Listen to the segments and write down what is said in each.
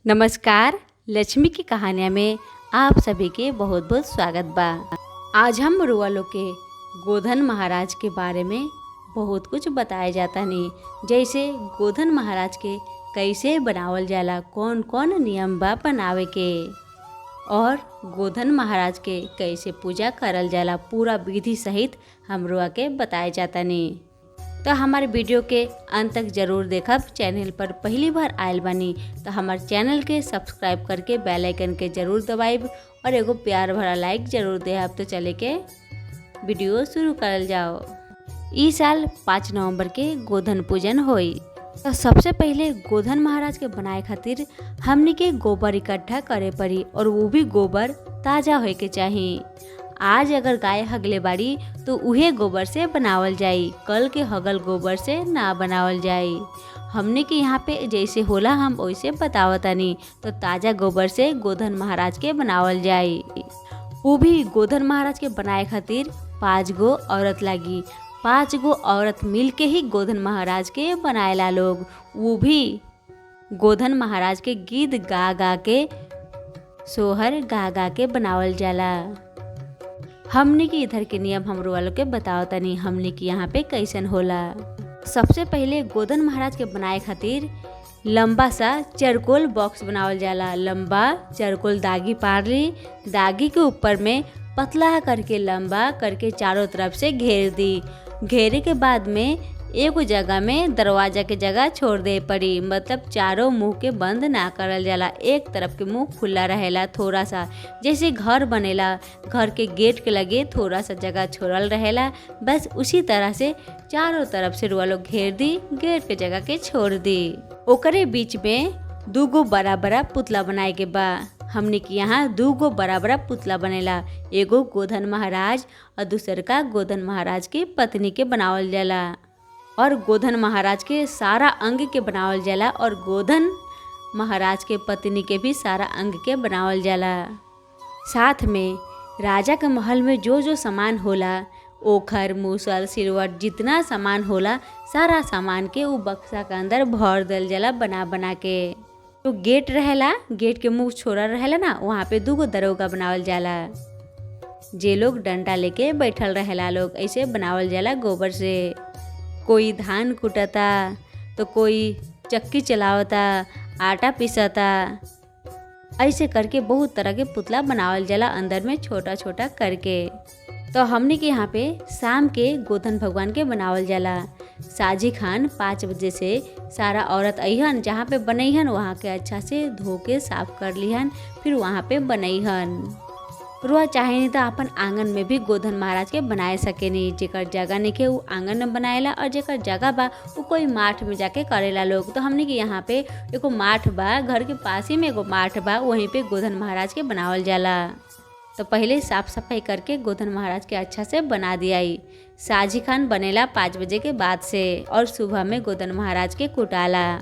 नमस्कार। लक्ष्मी की कहानियाँ में आप सभी के बहुत बहुत स्वागत बा। आज हम रुआ लोग के गोधन महाराज के बारे में बहुत कुछ बताया जाता नहीं, जैसे गोधन महाराज के कैसे बनावल जाला, कौन कौन नियम बा बनावे के, और गोधन महाराज के कैसे पूजा करल जाला, पूरा विधि सहित हम रुआ के बताया जाता नहीं। तो हमारे वीडियो के अंत तक जरूर देखब। चैनल पर पहली बार आयल बनी तो हमारे चैनल के सब्सक्राइब करके बेल आइकन के जरूर दबाइब और एगो प्यार भरा लाइक जरूर देहब। तो चले के वीडियो शुरू करल जाओ। इस साल 5 नवंबर के गोधन पूजन होई। तो सबसे पहले गोधन महाराज के बनाए खातिर हमनी के गोबर इकट्ठा करे पड़ी, और वो भी गोबर ताज़ा होए के चाहिए। आज अगर गाय हगले बाड़ी तो उहे गोबर से बनावल जाई, कल के हगल गोबर से ना बनावल जाई। हमने के यहाँ पे जैसे होला हम वैसे बतावतानी। तो ताज़ा गोबर से गोधन महाराज के बनावल जाई। वो भी गोधन महाराज के बनाए खातिर 5 गो औरत लागी। 5 गो औरत मिल के ही गोधन महाराज के बनाएला लोग। वो भी गोधन महाराज के गीत गा गा के, सोहर गा गा के बनावल जाला। हमने के इधर के नियम हमरो वालों के बताओ तनी हमने के यहाँ पे कैसन होला। सबसे पहले गोधन महाराज के बनाए खातिर लंबा सा चरकोल बॉक्स बनावल जाला। लंबा चरकोल दागी पार ली, दागी के ऊपर में पतला करके लंबा करके चारों तरफ से घेर दी। घेरे के बाद में एगो जगह में दरवाजा के जगह छोड़ दे पड़ी, मतलब चारों मुंह के बंद ना करल जाला। एक तरफ के मुंह खुला रहेला थोड़ा सा, जैसे घर बनेला घर के गेट के लगे थोड़ा सा जगह छोड़ल रहेला। बस उसी तरह से चारों तरफ से रुआ लोग घेर दी, गेट के जगह के छोड़ दी। ओकरे बीच में 2 गो बड़ा बड़ा पुतला बनाए के बा। हमने के यहाँ 2 गो बड़ा बड़ा पुतला बनेला। एगो गोधन महाराज और दूसर का गोधन महाराज की पत्नी के बनावल जाला, और गोधन महाराज के सारा अंग के बनावल जाला, और गोधन महाराज के पत्नी के भी सारा अंग के बनावल जाला। साथ में राजा के महल में जो जो सामान होला, ओखर मूसल सिलवट जितना सामान होला, सारा सामान के वो बक्सा के अंदर भर दल जाला बना बना के। तो गेट रहेला, गेट के मुंह छोड़ा रहेला ना, वहाँ पे 2 गो दरोगा बनावल जाला। जे लोग डंडा लेके बैठल रहेला लोग, ऐसे बनावल जाला गोबर से। कोई धान कुटता तो कोई चक्की चलावता, आटा पीसता, ऐसे करके बहुत तरह के पुतला बनावल जाला अंदर में छोटा छोटा करके। तो हमने के यहाँ पे शाम के गोधन भगवान के बनावल जाला। साजी खान 5 बजे से सारा औरत अइहन, जहाँ पे बनैहन वहाँ के अच्छा से धो के साफ कर लिहन, फिर वहाँ पे बनैहन। रुआ चाहे नहीं तो अपन आंगन में भी गोधन महाराज के बनाए सके नहीं। जेकर जगह नहीं के वो आंगन में बनाएला, और जेकर जगह बा वो कोई माठ में जाके करेला लोग। तो हमने के यहाँ पे एगो माठ बा, घर के पास ही में एगो माठ बा, वहीं पे गोधन महाराज के बनावल जाला। तो पहले साफ सफाई करके गोधन महाराज के अच्छा से बना दिया। साजी खान बनेला 5 बजे के बाद से, और सुबह में गोधन महाराज के कुटाला।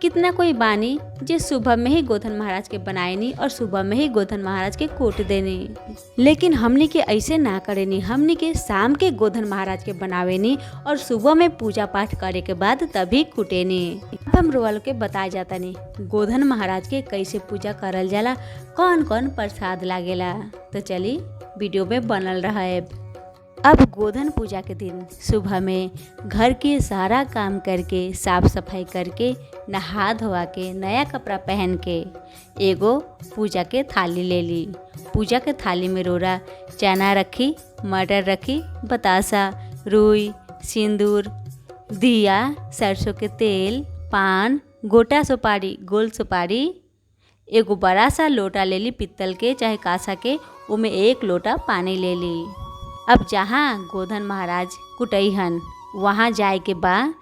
कितना कोई बानी जे सुबह में ही गोधन महाराज के बनाएनी और सुबह में ही गोधन महाराज के कूट देनी, लेकिन हमनी के ऐसे ना करेनी। हमनी के शाम के गोधन महाराज के बनावेनी और सुबह में पूजा पाठ करे के बाद तभी कुटेनी। अब हम रोवालों के बताया जाता नहीं गोधन महाराज के कैसे पूजा करल जाला, कौन कौन प्रसाद लागेला। तो चली वीडियो में बनल रहा है। अब गोधन पूजा के दिन सुबह में घर के सारा काम करके, साफ सफाई करके, नहा धोवा के, नया कपड़ा पहन के एगो पूजा के थाली ले ली। पूजा के थाली में रोरा चना रखी, मटर रखी, बतासा, रुई, सिंदूर, दिया, सरसों के तेल, पान, गोटा सुपारी, गोल सुपारी, एगो बड़ा सा लोटा ले ली पित्तल के चाहे कांसा के, उमें 1 लोटा पानी ले ली। अब जहाँ गोधन महाराज कुटैहन वहाँ जाए के बा,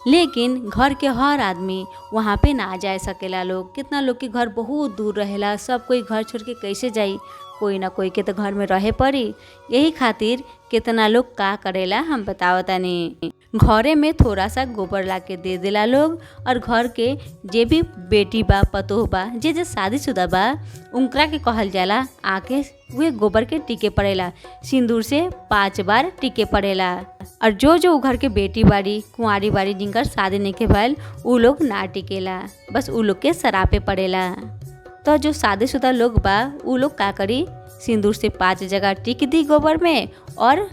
लेकिन घर के हर आदमी वहाँ पे ना जा सकेला लोग। कितना लोग के घर बहुत दूर रहेला, सब कोई घर छोड़ के कैसे जाई, कोई ना कोई के तो घर में रहे पड़ी। यही खातिर कितना लोग का करेला हम बतावतानी। घरे में थोड़ा सा गोबर ला के दे देला लोग, और घर के जे भी बेटी बा, पतोह बा, जे शादीशुदा बा, उनकरा के कहल जाला आके वे गोबर के टीके पड़ेला। सिंदूर से 5 बार टीके पड़ेला। और जो जो घर के बेटी बाड़ी, कुंवारी बाड़ी, बाकी जिनकर शादी नहीं के भइल उ लोग ना टिकेला, बस उ लोग के सरापे पड़ेला। तो जो शादीशुदा लोग बा उ लोग का करी, सिंदूर से 5 जगह टिक दी गोबर में, और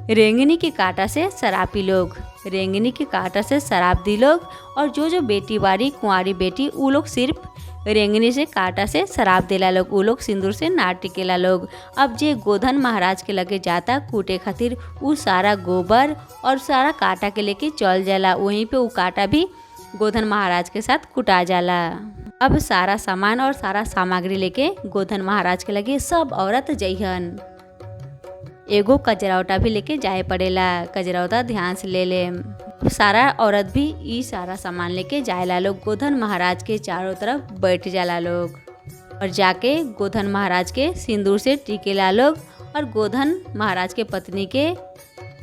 रेंगनी के कांटा से शराबी लोग, रेंगनी के कांटा से शराब दी लोग। और जो बेटी बारी कुंवारी बेटी उ लोग सिर्फ रेंगनी से कांटा से शराब देला लोग, उ लोग सिंदूर से ना टिकेला लोग। अब जे गोधन महाराज के लगे जाता कूटे खातिर, उ सारा गोबर और सारा कांटा के लेके चल जाला, वहीं पे उ कांटा भी गोधन महाराज के साथ कुटा जाला। अब सारा सामान और सारा सामग्री लेके गोधन महाराज के लगे सब औरत जइहन। एगो कजरौटा भी लेके जाए पड़ेला, कजरौटा ध्यान से ले ले। सारा औरत भी ई सारा सामान लेके जाएला लोग, गोधन महाराज के चारों तरफ बैठ जाला लोग, और जाके गोधन महाराज के सिंदूर से टिकेला लोग, और गोधन महाराज के पत्नी के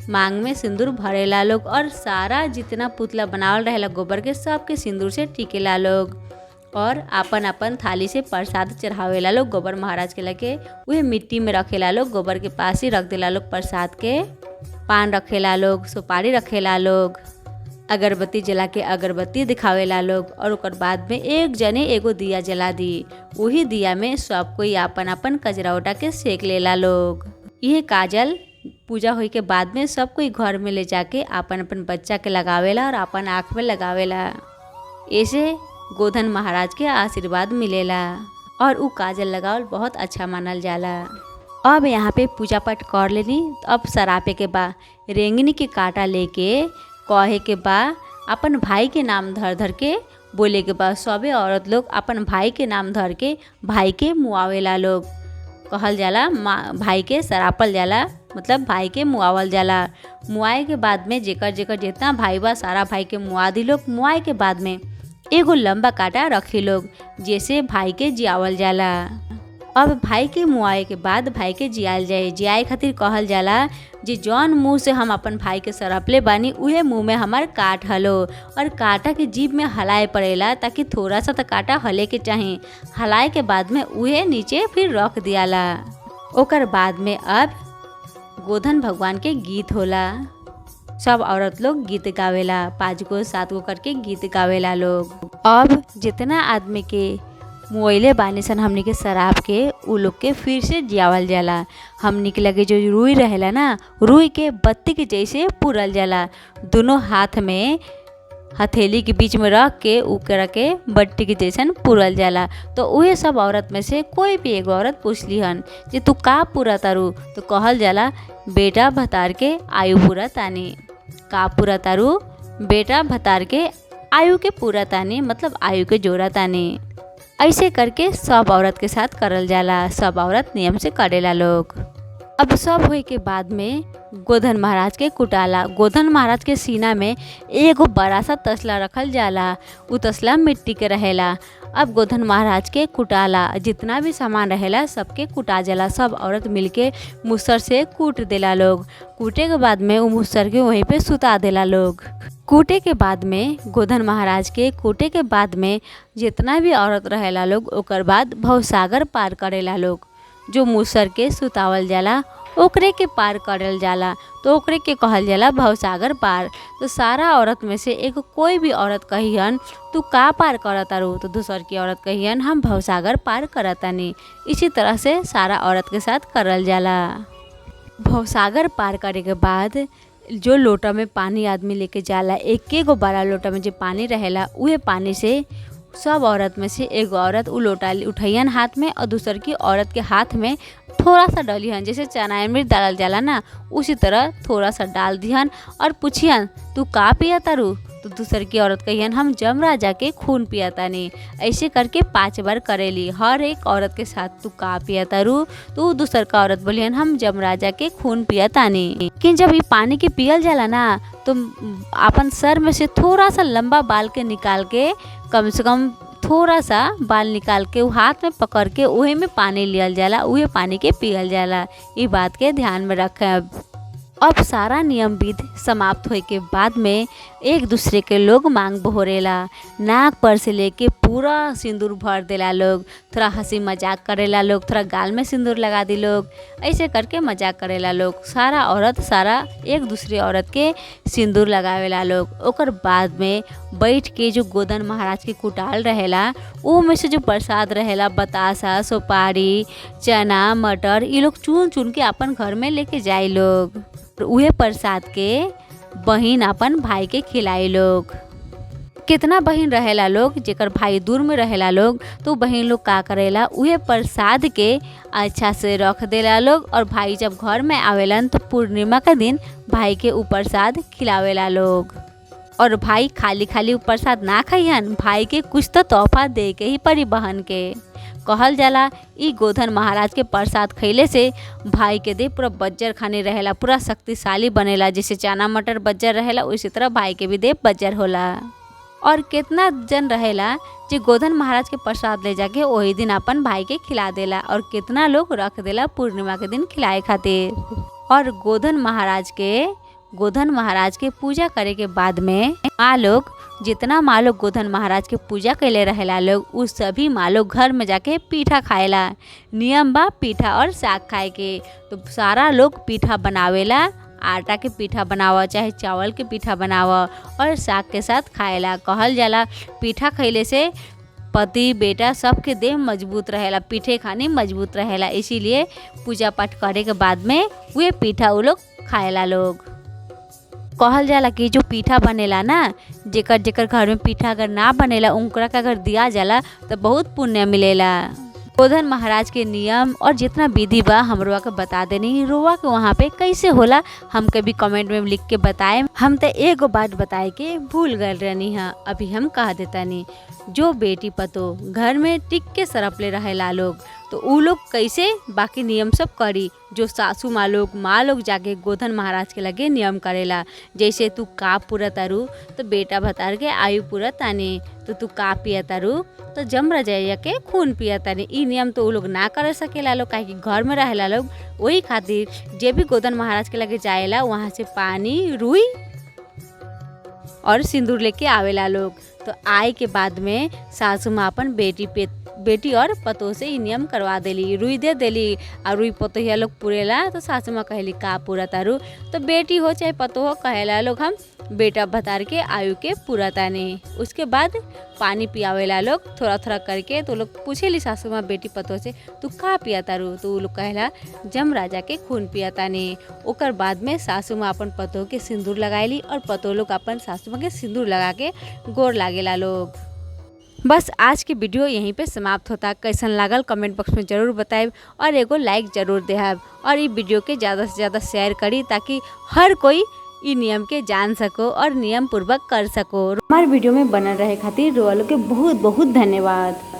मांग में सिंदूर भरेला लोग, और सारा जितना पुतला बनावल रहेला गोबर के सबके सिंदूर से टिकेला लोग। और अपन अपन थाली से प्रसाद चढ़ावेला लोग गोबर महाराज के लगे, वह मिट्टी में रखेला लोग, गोबर के पास ही रख देला लोग प्रसाद के। पान रखेला लोग, सुपारी रखेला लोग, अगरबत्ती जला के अगरबत्ती दिखावेला लोग, और ओकर बाद में एक जने एगो दिया जला दी, वही दिया में सब कोई अपन अपन कजरौटा के सेक लेला लोग। यह काजल पूजा होई के बाद में सब कोई घर में ले जाके अपन अपन बच्चा के लगावेला और अपन आँख में लगावेला, ऐसे गोधन महाराज के आशीर्वाद मिलेला, और उ काजल लगावल बहुत अच्छा मानल जाला। अब यहाँ पे पूजा पाठ कर लेनी, अब सरापे के बा रेंगनी के कांटा लेके कहे के बा, अपन भाई के नाम धर धर के बोले के बा। सबे औरत लोग अपन भाई के नाम धर के भाई के मुआवेला लोग, कहल जाला भाई के सरापल जाला, मतलब भाई के मुआवल जाला। मुआए के बाद में जेकर जेकर जितना भाई बा सारा भाई के मुआ दी लोग। मुआए के बाद में एगो लंबा कांटा रखी लोग, जैसे भाई के जियावल जाला। अब भाई के मुआए के बाद भाई के जियाल जाए, जियाए खातिर कहल जाला जे जौन मुँह से हम अपन भाई के सरपले बानी उहे मुँह में हमार काट हलो, और कांटा के जीभ में हलाए पड़ेला, ताकि थोड़ा सा तो कांटा हले के चाहे। हलाए के बाद में उहे नीचे फिर रख दियाला। ओकर बाद में अब गोधन भगवान के गीत होला, सब औरत लोग गीत गावेला, 5 गो 7 गो करके गीत गावेला लोग। अब जितना आदमी के मुआइले बानी सन हमनी के शराब के, उ लोग के फिर से जियावल जाला। हमनी के लगे जो रुई रहेला ना, रुई के बत्ती के जैसे पुरल जाला, दोनों हाथ में हथेली के बीच में रख के उकरा के बट्टी के जैसन पुरल जाला। तो उहे सब औरत में से कोई भी एगो औरत पूछली हन जे तू का पूरा तारू, तो कहल जाला बेटा भतार के आयु पूरा तानी। का पूरा तारू? बेटा भतार के आयु के पूरा तानी, मतलब आयु के जोड़ा तानी। ऐसे करके सब औरत के साथ करल जाला, सब औरत नियम से करेला लोग। अब सब होए के बाद में गोधन महाराज के कुटाला। गोधन महाराज के सीना में एगो बड़ा सा तसला रखल जाला, उ तसला मिट्टी के रहेला। अब गोधन महाराज के कुटाला, जितना भी सामान रहेला सबके कुटा जाला। सब औरत मिलके मुसर से कूट देला लोग। कूटे के बाद में उ मुसर के वहीं पे सुता देला लोग। कूटे के बाद में गोधन महाराज के कूटे के बाद में जितना भी औरत रहेला लोग, ओकर बाद भवसागर पार करेला लोग। जो मुसर के सुतावल जाला ओकरे के पार करल जाला, तो ओकरे के कहल जाला भवसागर पार। तो सारा औरत में से एक कोई भी औरत कहियन तू का पार करतारू, तो दूसर की औरत कहियन हम भवसागर पार करतानी। इसी तरह से सारा औरत के साथ करल जाला। भवसागर पार करे के बाद जो लोटा में पानी आदमी लेके जाला, एक गो बड़ा लोटा में जो पानी रहेला, उहे पानी से सब औरत में से एगो औरत उ लोटा उठैयन हाथ में, और दूसर की औरत के हाथ में थोड़ा सा डलिहन, जैसे चना मिर्च डालल जाला ना, उसी तरह थोड़ा सा डाल दिहन और पूछियन तू का पिया तारू, तो दूसर की औरत कहियन हम जमराजा के खून पिया तानी। ऐसे करके 5 बार करेली हर एक औरत के साथ। तू का पिया तारू, तो दूसर का औरत बोलियन हम जमराजा के खून पिया तानी। लेकिन जब ये पानी के पियल जाला ना, तो अपन सर में से थोड़ा सा लंबा बाल के निकाल के, कम से कम थोड़ा सा बाल निकाल के हाथ में पकड़ के उहे में पानी लियल जाला, उहे पानी के पियल जाला। ये बात के ध्यान में रखें। अब अब सारा नियम विधि समाप्त होए के बाद में एक दूसरे के लोग मांग बहोरेला। नाक पर से लेके पूरा सिंदूर भर देला लोग। थोड़ा हंसी मजाक करेला लोग, थोड़ा गाल में सिंदूर लगा दी लोग, ऐसे करके मजाक करेला लोग। सारा औरत सारा एक दूसरे औरत के सिंदूर लगावेला लोग। ओकर बाद में बैठ के जो गोधन महाराज के कुटाल रहेला वो में से जो प्रसाद रहेला बतासा, सुपारी, चना, मटर, ये लोग चुन चुन के अपन घर में लेके जाए लोग। उहे प्रसाद के बहिन अपन भाई के खिलाई लोग। कितना बहिन रहेला लोग जेकर भाई दूर में रहेला लोग तो बहिन लोग का करेला उहे प्रसाद के अच्छा से रख देला लोग। और भाई जब घर में आवेलन तो पूर्णिमा का दिन भाई के ऊ प्रसाद खिलावेला लोग। और भाई खाली खाली ऊ प्रसाद ना खाइहन, भाई के कुछ तो तोहफा दे के ही परी बहन के। कहल जाला ई गोधन महाराज के प्रसाद खैले से भाई के देह पूरा बज्जर खाने रहेला, पूरा शक्तिशाली बनेला। जैसे चना मटर बज्जर रहेला उसी तरह भाई के भी देह बज्जर होला। और कितना जन रहेला जो गोधन महाराज के प्रसाद ले जाके वही दिन अपन भाई के खिला देला। और कितना लोग रख देला पूर्णिमा के दिन खिलाए खातिर। और गोधन महाराज के पूजा करे के बाद में माँ लोग जितना माँ लोग गोधन महाराज के पूजा कैले रहेला लोग उस सभी माँ लोग घर में जाके पीठा खाएला। नियम बा पीठा और साग खाए के। तो सारा लोग पीठा बनावेला, आटा के पीठा बनावा चाहे चावल के पीठा बनावा और साग के साथ खाएला। कहल जाला पीठा खैले से पति बेटा सबके देह मजबूत रहेला, पीठे खानी मजबूत रहेला। इसीलिए पूजा पाठ करे के बाद में वे पीठा वो लोग खाएला लोग। कहल जाला कि जो पीठा बनेला ना जेकर जेकर घर में पीठा अगर ना बनेला उनकरा के अगर दिया जाला तो बहुत पुण्य मिलेला। गोधन महाराज के नियम और जितना विधि बा हम रुआ के बता देनी। रुआ के वहाँ पे कैसे होला हमके भी कमेंट में लिख के बताए। हम तो एगो बात बताए के भूल गए रहनी है, अभी हम कह देता नहीं। जो बेटी पतो घर में टिक के सरपले रहेला लोग तो उ लोग कैसे बाकी नियम सब करी। जो सासू माँ लोग जाके गोधन महाराज के लगे नियम करेला। जैसे तू का पूरा तारू तो बेटा भतार के आयु पूरा तानी, तो तू का पिया तारू तो जम रजैया के खून पिया तानी। ई नियम तो उ लोग ना कर सकेला लोग, काहे कि घर में रहेला लोग। वही खातिर जे भी गोधन महाराज के लगे जाएला वहाँ से पानी, रुई और सिंदूर लेके आवेला लोग। तो आए के बाद में सासू माँ अपन बेटी और पतोह से ई नियम करवा देली, रुई दे देली। और रुई पतोहिया लोग पुरेला तो सासू माँ कहली का पूरा तारू, तो बेटी हो चाहे पतोह हो कहेला लोग हम बेटा भतार के आयु के पूरा तानी। उसके बाद पानी पियावेला लोग थोड़ा थोड़ा करके। तो लोग पूछेली सासू माँ बेटी पतोह से तू का पिया तारू, तो लोग कहेला जम राजा के खून पिया तानी। ओकर बाद में सासू माँ अपन पतोह के सिंदूर लगाएली और पतोह लोग अपन सासू माँ के सिंदूर लगा के गोर लागेला लोग। बस आज की वीडियो यहीं पे समाप्त होता। कैसन लागल कमेंट बॉक्स में ज़रूर बताएब और एगो लाइक ज़रूर देहब। और ये वीडियो के ज़्यादा से ज़्यादा शेयर करी ताकि हर कोई ई नियम के जान सको और नियम पूर्वक कर सको। हमारे वीडियो में बनल रहे खातिर रोआ लोग के बहुत बहुत धन्यवाद।